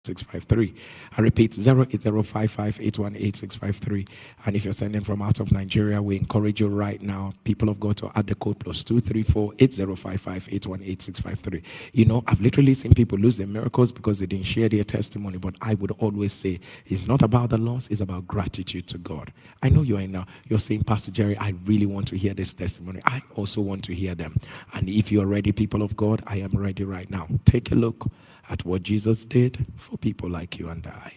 653. I repeat 08055818653. And if you're sending from out of Nigeria, we encourage you right now, people of God, to add the code +234 8055818653. You know, I've literally seen people lose their miracles because they didn't share their testimony. But I would always say it's not about the loss, it's about gratitude to God. I know you are now, you're saying, Pastor Jerry, I really want to hear this testimony. I also want to hear them. And if you're ready, people of God, I am ready right now. Take a look at what Jesus did for people like you and I.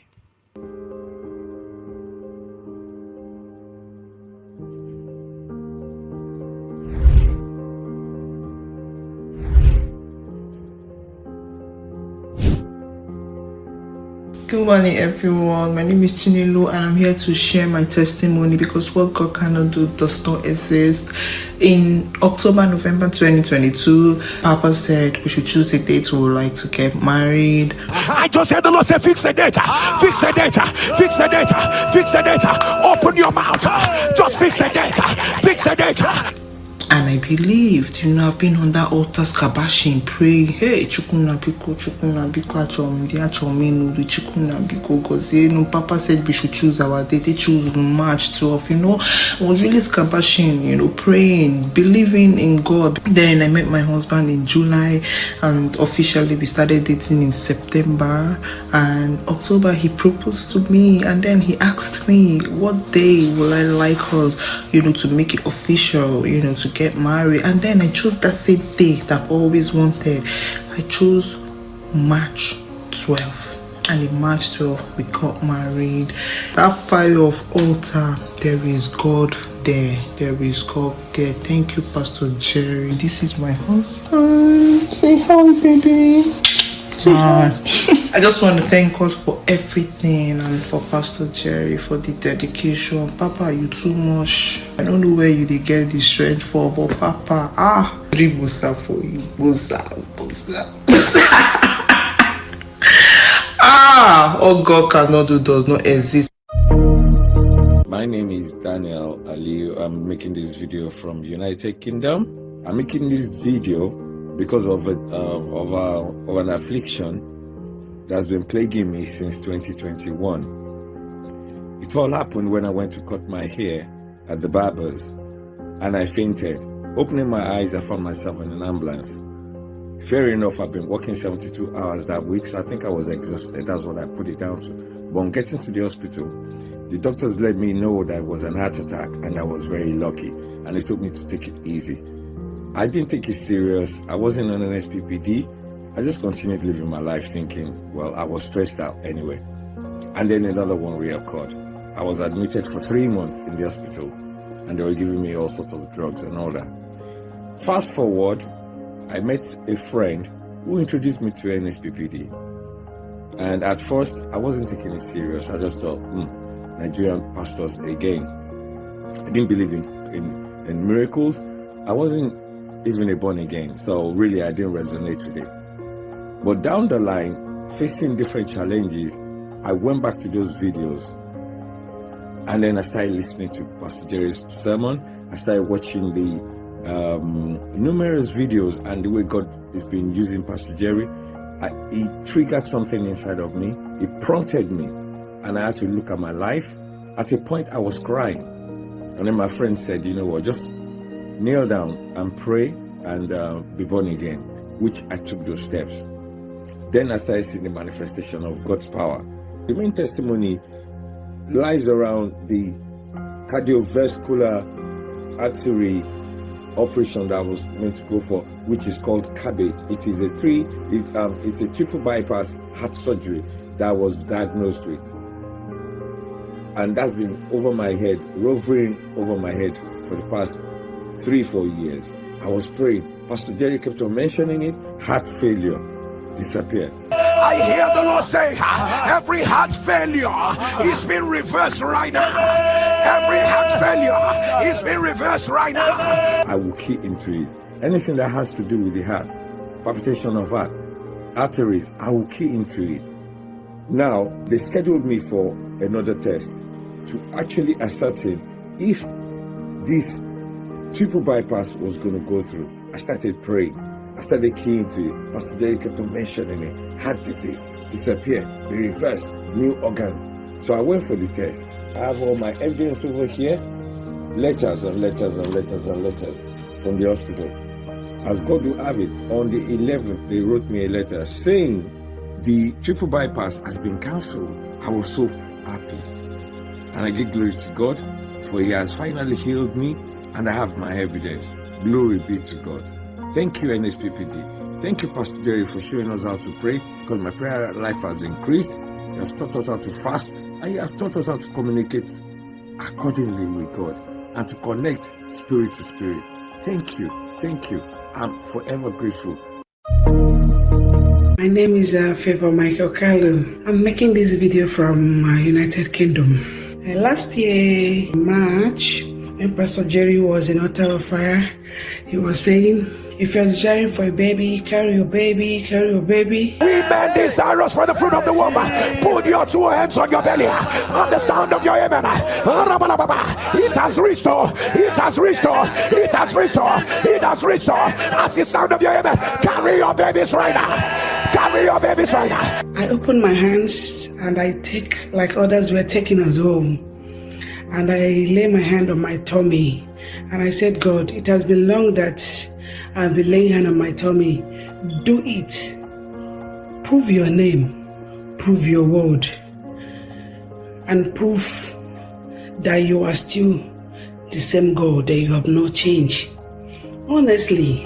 Good morning, everyone. My name is Chinelo, and I'm here to share my testimony because what God cannot do does not exist. In November 2022, Papa said we should choose a date we would like to get married. I just heard the Lord say, fix the data, fix the data, fix the data, fix the data. Open your mouth, just fix the data, fix the data. And I believed, I've been on that altar scabashing, praying, hey, Chukuna Biko, Gozeno. Papa said we should choose our date. They choose March 12, I was really scabashing, praying, believing in God. Then I met my husband in July, and officially we started dating in September. And October, he proposed to me, and then he asked me, what day will I like us, to make it official, to get married. And then I chose that same date I've always wanted. I chose March 12th, and in March 12th we got married. That fire of altar, there is God there. There is God there. Thank you, Pastor Jerry. This is my husband. Say hi, baby. Say hi. I just want to thank God for everything, and for Pastor Jerry for the dedication. Papa, you too much. I don't know where you did get the strength for, but Papa, ribusa for you. Busa. All God cannot do does not exist. My name is Daniel Aliu. I'm making this video from United Kingdom. I'm making this video because of an affliction that's been plaguing me since 2021. It all happened when I went to cut my hair at the barber's, and I fainted. Opening my eyes, I found myself in an ambulance. Fair enough, I've been working 72 hours that week, so I think I was exhausted. That's what I put it down to. But on getting to the hospital, the doctors let me know that it was an heart attack, and I was very lucky, and they told me to take it easy. I didn't take it serious. I wasn't on an SPPD. I just continued living my life thinking, well, I was stressed out anyway. And then another one reoccurred. I was admitted for 3 months in the hospital, and they were giving me all sorts of drugs and all that. Fast forward, I met a friend who introduced me to NSPPD. And at first, I wasn't taking it serious. I just thought, Nigerian pastors again. I didn't believe in miracles. I wasn't even a born again, so really I didn't resonate with it. But down the line, facing different challenges, I went back to those videos, and then I started listening to Pastor Jerry's sermon. I started watching the numerous videos, and the way God has been using Pastor Jerry, it triggered something inside of me. It prompted me, and I had to look at my life. At a point, I was crying, and then my friend said, you know what, just kneel down and pray and be born again, which I took those steps. Then I started seeing the manifestation of God's power. The main testimony lies around the cardiovascular artery operation that I was meant to go for, which is called CABG. It is it's a triple bypass heart surgery that I was diagnosed with. And that's been roving over my head for the past 3-4 years. I was praying. Pastor Jerry kept on mentioning it. Heart failure disappeared. I hear the Lord say, every heart failure is being reversed right now. Every heart failure is being reversed right now. I will key into it. Anything that has to do with the heart, palpitation of heart, arteries, I will key into it. Now, they scheduled me for another test to actually ascertain if this triple bypass was going to go through. I started praying. I started keying to it. Pastor Jerry kept on mentioning it. Heart disease. disappear, be reversed, new organs. So I went for the test. I have all my evidence over here, letters and letters and letters and letters from the hospital. As God will have it, on the 11th, they wrote me a letter saying the triple bypass has been cancelled. I was so happy. And I give glory to God, for He has finally healed me, and I have my evidence. Glory be to God. Thank you, NSPPD. Thank you, Pastor Jerry, for showing us how to pray, because my prayer life has increased. You have taught us how to fast, and you have taught us how to communicate accordingly with God and to connect spirit to spirit. Thank you. Thank you. I'm forever grateful. My name is Favor Michael Kalu. I'm making this video from United Kingdom. Last year, March, when Pastor Jerry was in Altar of Fire, he was saying, if you're desiring for a baby, carry your baby, carry your baby. Women desirous for the fruit of the womb. Put your two hands on your belly. On the sound of your amen. It has reached her. It has reached her. It has reached her. It has reached her. At the sound of your amen. Carry your babies right now. Carry your babies right now. I open my hands and I take like others were taking us home. And I lay my hand on my tummy. And I said, God, it has been long that I've been laying hand on my tummy. Do it. Prove your name. Prove your word. And prove that you are still the same God, that you have not changed. Honestly,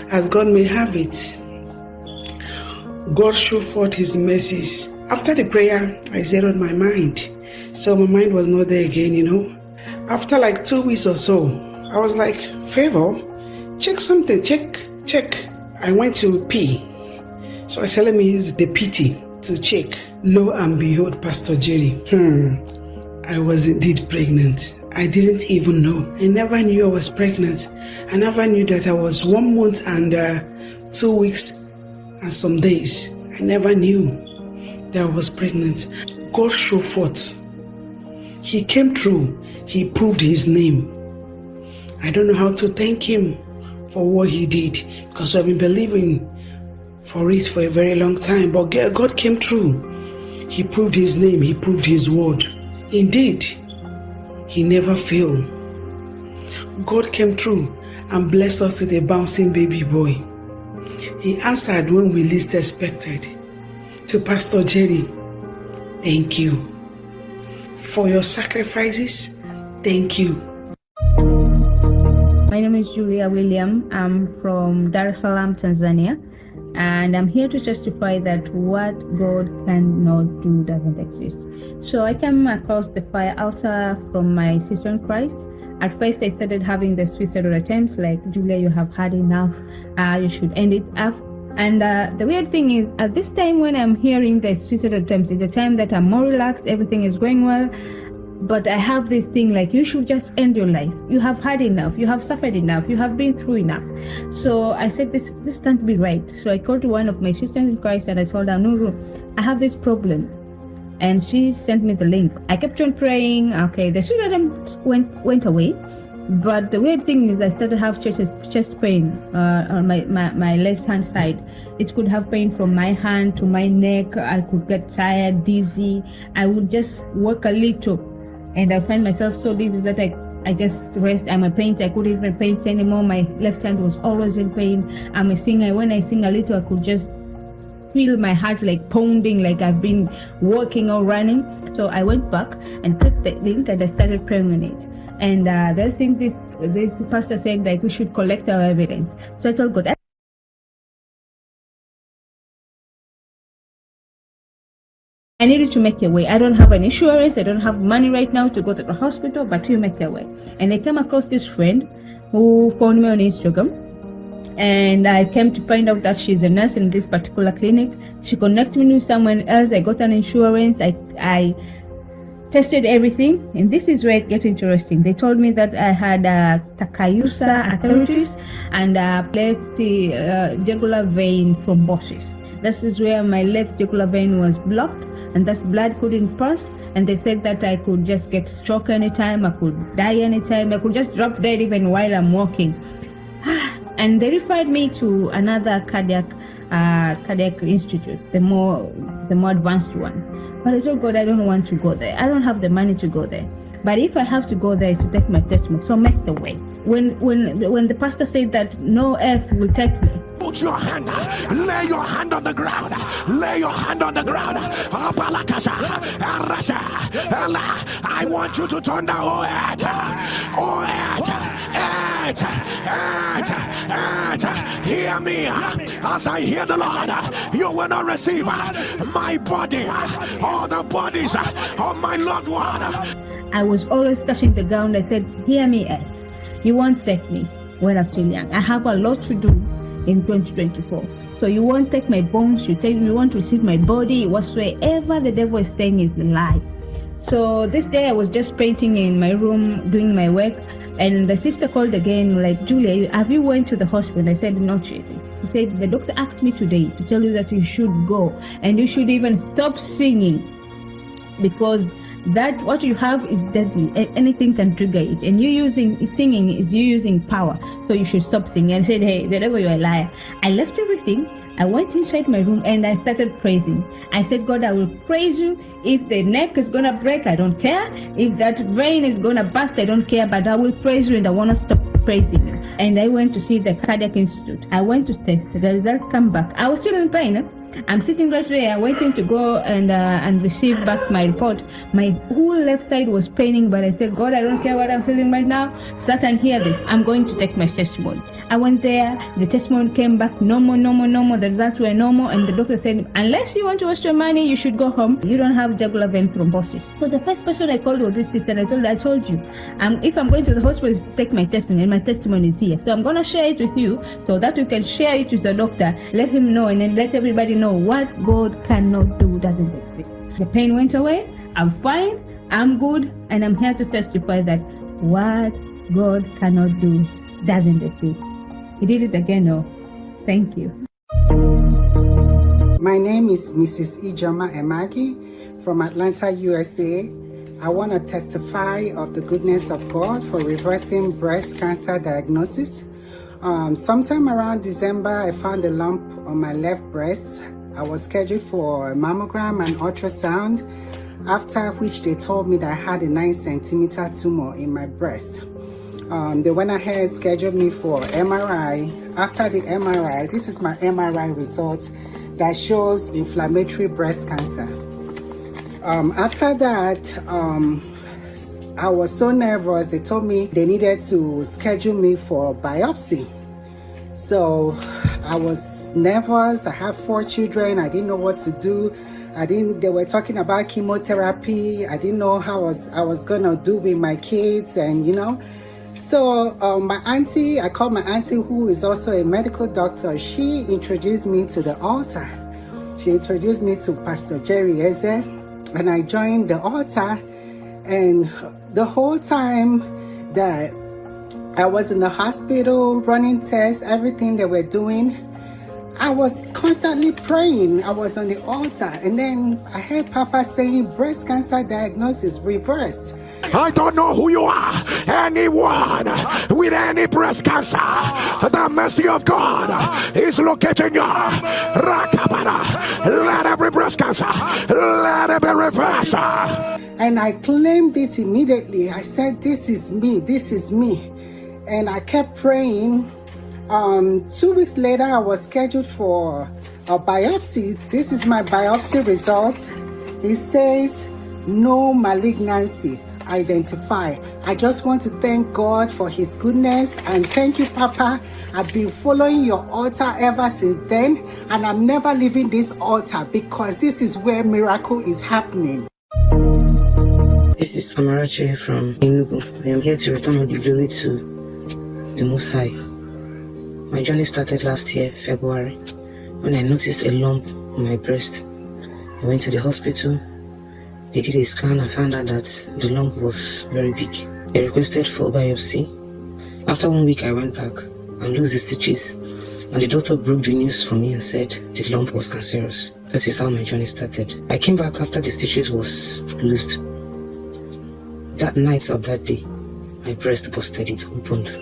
as God may have it, God showed forth His mercies. After the prayer, I zeroed my mind. So my mind was not there again, you know. After like 2 weeks or so, I was like, Favor, check something, check. I went to pee. So I said, let me use the PT to check. Lo and behold, Pastor Jerry, I was indeed pregnant. I didn't even know. I never knew I was pregnant. I never knew that I was 1 month and 2 weeks and some days. I never knew that I was pregnant. God showed forth. He came through. He proved His name. I don't know how to thank Him for what He did, because I've been believing for it for a very long time. But God came through. He proved His name. He proved His word. Indeed, He never failed. God came through and blessed us with a bouncing baby boy. He answered when we least expected. To Pastor Jerry, thank you. For your sacrifices, thank you. My name is Julia William. I'm from Dar es Salaam, Tanzania, and I'm here to testify that what God cannot do doesn't exist. So I came across the fire altar from my sister in Christ. At first, I started having the suicidal attempts, like, Julia, you have had enough, you should end it up. And the weird thing is, at this time when I'm hearing the suicidal attempts, it's the time that I'm more relaxed, everything is going well. But I have this thing like, you should just end your life. You have had enough. You have suffered enough. You have been through enough. So I said, this can't be right. So I called to one of my sisters in Christ and I told her, no, I have this problem. And she sent me the link. I kept on praying. Okay, the suicidal went away. But the weird thing is I started to have chest pain on my left hand side. It could have pain from my hand to my neck. I could get tired, dizzy. I would just work a little and I find myself so dizzy that I just rest. I'm a painter. I couldn't even paint anymore. My left hand was always in pain. I'm a singer. When I sing a little, I could just feel my heart like pounding, like I've been walking or running. So I went back and clicked the link and I started praying on it. And they think this pastor said like we should collect our evidence. So I told God, I needed to make a way. I don't have an insurance. I don't have money right now to go to the hospital, but you make a way. And I came across this friend who found me on Instagram. And I came to find out that she's a nurse in this particular clinic. She connected me with someone else. I got an insurance. I tested everything, and this is where it gets interesting. They told me that I had Takayusa arthritis and left jugular vein thrombosis. This is where my left jugular vein was blocked, and thus blood couldn't pass. And they said that I could just get stroke anytime, I could die anytime, I could just drop dead even while I'm walking. And they referred me to another cardiac Cardiac Institute, the more advanced one. But I told God, I don't want to go there. I don't have the money to go there. But if I have to go there, it's to take my testimony. So make the way. When the pastor said that no earth will take me, put your hand, lay your hand on the ground, lay your hand on the ground. I want you to turn the hear me as I hear the Lord. You will not receive my body or the bodies of my loved one. I was always touching the ground. I said, hear me, Ed. You won't take me when I'm still young. I have a lot to do in 2024. So you won't take my bones, you want to receive my body. Whatsoever the devil is saying is a lie. So this day I was just painting in my room, doing my work, and the sister called again, like, Julia, have you went to the hospital? I said, not yet. He said, the doctor asked me today to tell you that you should go, and you should even stop singing, because that what you have is deadly. Anything can trigger it, and singing is you using power, so you should stop singing. And I said, hey, the devil, you're a liar. I left everything. I went inside my room and I started praising. I said, God, I will praise you. If the neck is gonna break, I don't care. If that vein is gonna burst, I don't care, but I will praise you, and I want to stop praising you. And I went to see the Cardiac Institute. I went to test. The results come back. I was still in pain. I'm sitting right there waiting to go and receive back my report. My whole left side was paining, but I said, God, I don't care what I'm feeling right now. Satan, hear this. I'm going to take my testimony. I went there. The testimony came back normal. The results were normal, and the doctor said, unless you want to waste your money, you should go home. You don't have jugular vein thrombosis. So the first person I called was this sister. I told you, if I'm going to the hospital to take my testimony, and my testimony is here. So I'm going to share it with you so that you can share it with the doctor. Let him know, and then let everybody know what God cannot do doesn't exist. The pain went away. I'm fine. I'm good. And I'm here to testify that what God cannot do doesn't exist. He did it again. Oh, thank you. My name is Mrs. Ijoma Emagi from Atlanta, USA. I want to testify of the goodness of God for reversing breast cancer diagnosis. Sometime around December, I found a lump on my left breast. I was scheduled for a mammogram and ultrasound, after which they told me that I had a 9-centimeter tumor in my breast. They went ahead, scheduled me for MRI. After the MRI, this is my MRI result that shows inflammatory breast cancer. After that, I was so nervous. They told me they needed to schedule me for biopsy. So I was nervous. I have 4 children. I didn't know what to do. They were talking about chemotherapy. I didn't know how I was gonna do with my kids, and So I called my auntie, who is also a medical doctor. She introduced me to the altar. She introduced me to Pastor Jerry Eze, and I joined the altar. And the whole time that I was in the hospital running tests, everything they were doing, I was constantly praying. I was on the altar, and then I heard Papa saying breast cancer diagnosis reversed. I don't know who you are. Anyone with any breast cancer, the mercy of God is locating you. Let every breast cancer, let it be reversed. And I claimed it immediately. I said, this is me, this is me. And I kept praying. 2 weeks later, I was scheduled for a biopsy. This is my biopsy result. It says no malignancy identified. I just want to thank God for his goodness, and thank you, Papa. I've been following your altar ever since then, and I'm never leaving this altar, because this is where miracle is happening. This is Amarachi from Enugu. I am here to return all the glory to the Most High. My journey started last year, February, when I noticed a lump on my breast. I went to the hospital. They did a scan and found out that the lump was very big. They requested for biopsy. After 1 week, I went back and loosed the stitches, and the doctor broke the news for me and said the lump was cancerous. That is how my journey started. I came back after the stitches was loosed. That night of that day, my breast busted, it opened.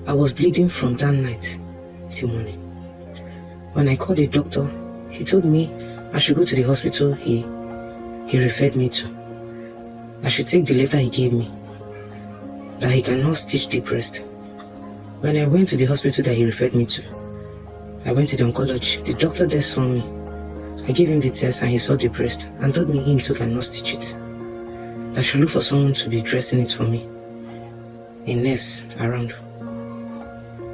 I was bleeding from that night till morning. When I called the doctor, he told me I should go to the hospital he referred me to. I should take the letter he gave me, that he cannot stitch the breast. When I went to the hospital that he referred me to, I went to the oncology. The doctor there saw me. I gave him the test and he saw the breast and told me he too cannot stitch it. I should look for someone to be dressing it for me, a nurse around.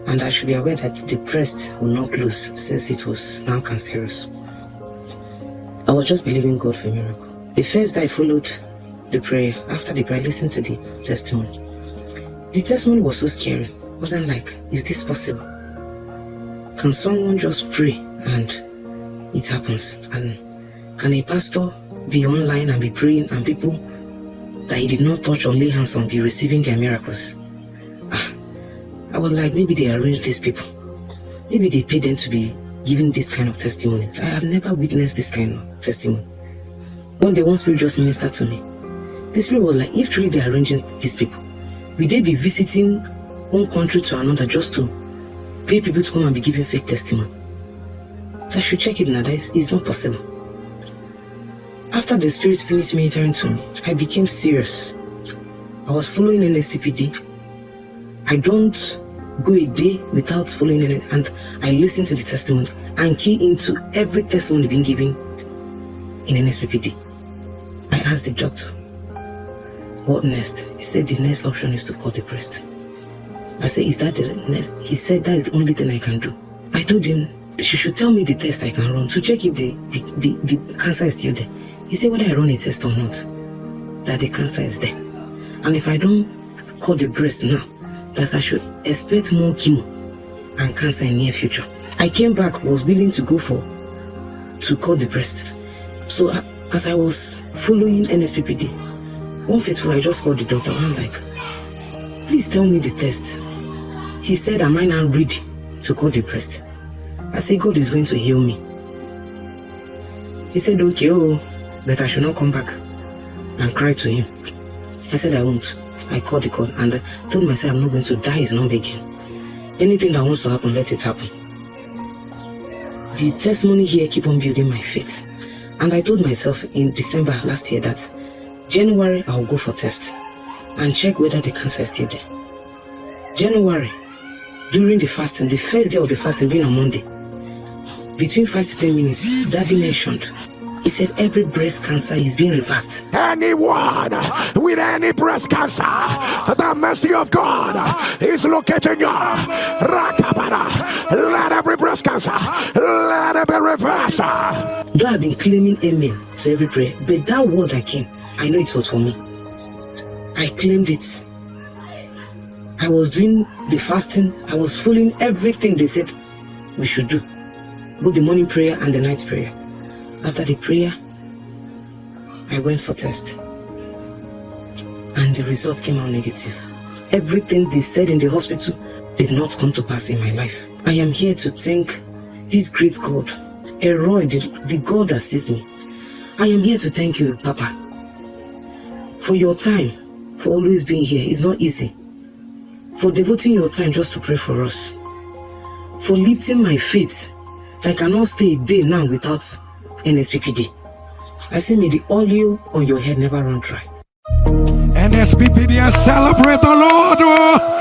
And I should be aware that the breast will not close since it was now cancerous. I was just believing God for a miracle. The first day I followed the prayer, after the prayer, I listened to the testimony. The testimony was so scary. I wasn't like, is this possible? Can someone just pray and it happens? And can a pastor be online and be praying and people that he did not touch or lay hands on be receiving their miracles? I was like, maybe they arranged these people. Maybe they paid them to be giving this kind of testimony. I have never witnessed this kind of testimony. One day, one spirit just ministered to me. The spirit was like, if truly they are arranging these people, will they be visiting one country to another just to pay people to come and be giving fake testimony? I should check it now. That is not possible. After the spirit finished ministering to me, I became serious. I was following NSPPD. I don't go a day without following it, and I listen to the testimony and key into every testimony being given in NSPPD. I asked the doctor, what next? He said the next option is to cut the breast. I said, is that the next? He said that is the only thing I can do. I told him she should tell me the test I can run to check if the cancer is still there. He said whether I run a test or not, that the cancer is there. And if I don't cut the breast now, that I should expect more chemo and cancer in near future. I came back, was willing to go to cut the breast. So as I was following NSPPD, one faithful, I just called the doctor. I'm like, please tell me the test. He said, am I now ready to cut the breast? I said, God is going to heal me. He said, okay, but I should not come back and cry to him. I said, I won't. I called the call and told myself I'm not going to die, is not begging. Anything that wants to happen, let it happen. The testimony here keep on building my faith. And I told myself in December last year that January I'll go for test and check whether the cancer is still there. January, during the fasting, the first day of the fasting being on Monday, between 5 to 10 minutes, Daddy mentioned, he said every breast cancer is being reversed. Anyone with any breast cancer, the mercy of God is locating you. Let every breast cancer, let it be reversed. Though I've been claiming amen to every prayer, but that word that came, I know it was for me. I claimed it. I was doing the fasting. I was following everything they said we should do, both the morning prayer and the night prayer. After the prayer, I went for test and the results came out negative. Everything they said in the hospital did not come to pass in my life. I am here to thank this great God, Elroy, the God that sees me. I am here to thank you, Papa, for your time, for always being here. It's not easy. For devoting your time just to pray for us. For lifting my faith. I cannot stay a day now without NSPPD. I say, may the oil on your head never run dry. NSPPD, celebrate the Lord.